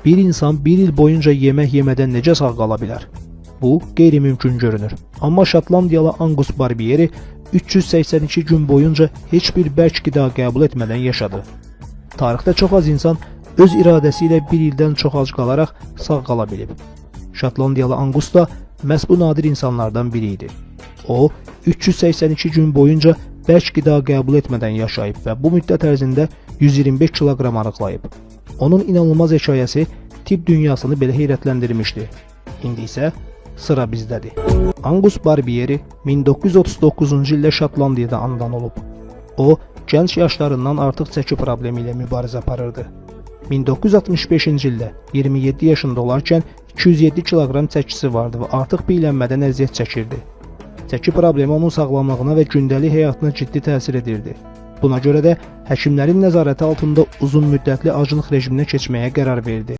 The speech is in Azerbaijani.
Bir insan bir il boyunca yemək yemədən necə sağ qala bilər? Bu qeyri-mümkün görünür. Amma Şotlandiyalı Angus Barbieri 382 gün boyunca heç bir bərk qida qəbul etmədən yaşadı. Tarixdə çox az insan öz iradəsi ilə bir ildən çox ac qalaraq sağ qala bilib. Şotlandiyalı Angus da məhz bu nadir insanlardan biri idi. O, 382 gün boyunca bərk qida qəbul etmədən yaşayıb və bu müddət ərzində 125 kiloqram arıqlayıb. Onun inanılmaz hekayəsi tibb dünyasını belə heyrətləndirmişdi. İndi isə sıra bizdədir. Angus Barbieri 1939-cu ildə Şotlandiyada anadan olub. O, gənc yaşlarından artıq çəki problemi ilə mübarizə aparırdı. 1965-ci ildə 27 yaşında olarkən 207 kiloqram çəkisi vardı və artıq biylənmədən əziyyət çəkirdi. Çəki problemi onun sağlamlığına və gündəlik həyatına ciddi təsir edirdi. Buna görə də həkimlərin nəzarəti altında uzun müddətli aclıq rejiminə keçməyə qərar verdi.